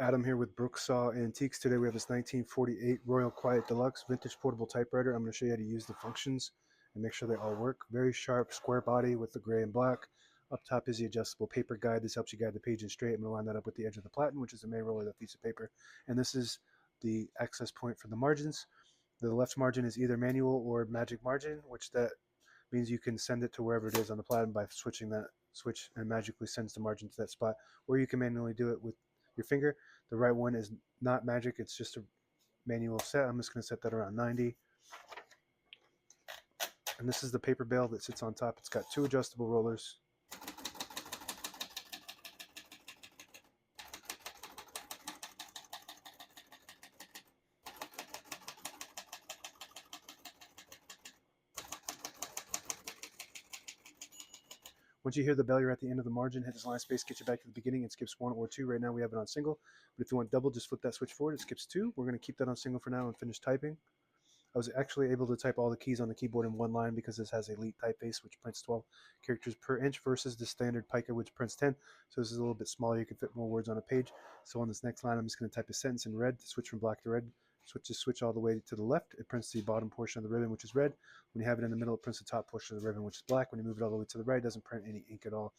Adam here with Brooksaw Antiques. Today we have this 1948 Royal Quiet Deluxe vintage portable typewriter. I'm going to show you how to use the functions and make sure they all work. Very sharp square body with the gray and black. Up top is the adjustable paper guide. This helps you guide the page in straight. I'm going to line that up with the edge of the platen, which is the main roller of the piece of paper. And this is the access point for the margins. The left margin is either manual or magic margin, which that means you can send it to wherever it is on the platen by switching that switch and magically sends the margin to that spot. Or you can manually do it with your finger. The right one is not magic, it's just a manual set. I'm just going to set that around 90. And this is the paper bale that sits on top. It's got two adjustable rollers. Once you hear the bell, you're at the end of the margin. Hit this line space, get you back to the beginning. It skips 1 or 2. Right now we have it on single. But if you want double, just flip that switch forward. It skips 2. We're going to keep that on single for now and finish typing. I was actually able to type all the keys on the keyboard in one line because this has Elite typeface, which prints 12 characters per inch versus the standard Pica, which prints 10. So this is a little bit smaller. You can fit more words on a page. So on this next line, I'm just going to type a sentence in red to switch from black to red. Switch all the way to the left. It prints the bottom portion of the ribbon, which is red. When you have it in the middle, it prints the top portion of the ribbon, which is black. When you move it all the way to the right, it doesn't print any ink at all.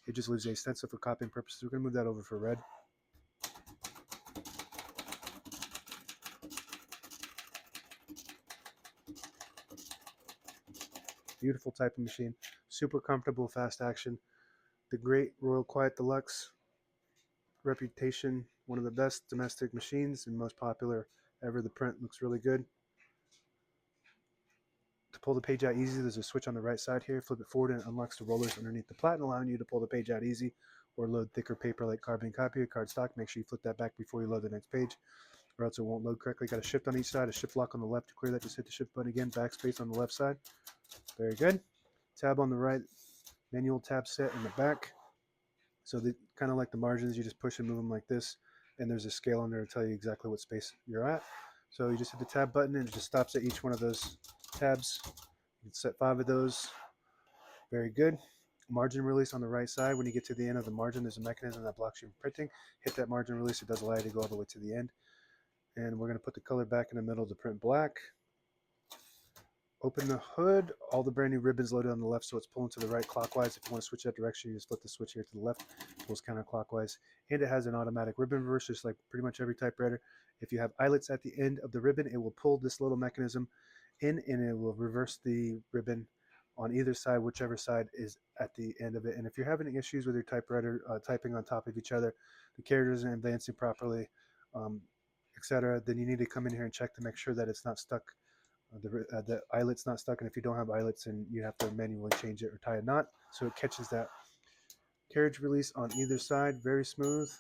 It just leaves a stencil for copying purposes. We're going to move that over for red. Beautiful typing machine, super comfortable, fast action. The great Royal Quiet Deluxe reputation, one of the best domestic machines and most popular ever. The print looks really good. To pull the page out easy, there's a switch on the right side here. Flip it forward and it unlocks the rollers underneath the platen, allowing you to pull the page out easy or load thicker paper like carbon copy or cardstock. Make sure you flip that back before you load the next page, or else it won't load correctly. Got a shift on each side, a shift lock on the left. To clear that, just hit the shift button again. Backspace on the left side. Very good. Tab on the right, manual tab set in the back. So they kind of like the margins, you just push and move them like this, and there's a scale on there to tell you exactly what space you're at. So you just hit the tab button and it just stops at each one of those tabs. You can set 5 of those. Very good. Margin release on the right side. When you get to the end of the margin, there's a mechanism that blocks you from printing. Hit that margin release. It does allow you to go all the way to the end. And we're going to put the color back in the middle to print black. Open the hood. All the brand new ribbons loaded on the left, so it's pulling to the right clockwise. If you want to switch that direction, you just flip the switch here to the left. It pulls counterclockwise. And it has an automatic ribbon reverse, just like pretty much every typewriter. If you have eyelets at the end of the ribbon, it will pull this little mechanism in and it will reverse the ribbon on either side, whichever side is at the end of it. And if you're having issues with your typewriter typing on top of each other, the characters aren't advancing properly, etc., then you need to come in here and check to make sure that it's not stuck. The eyelet's not stuck, and if you don't have eyelets, then you have to manually change it or tie a knot so it catches that. Carriage release on either side, very smooth.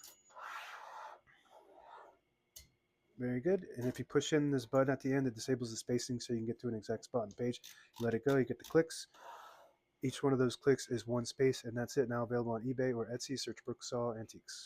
Very good. And if you push in this button at the end, it disables the spacing so you can get to an exact spot on the page. You let it go, you get the clicks. Each one of those clicks is one space, and that's it. Now available on eBay or Etsy. Search Brooksaw Antiques.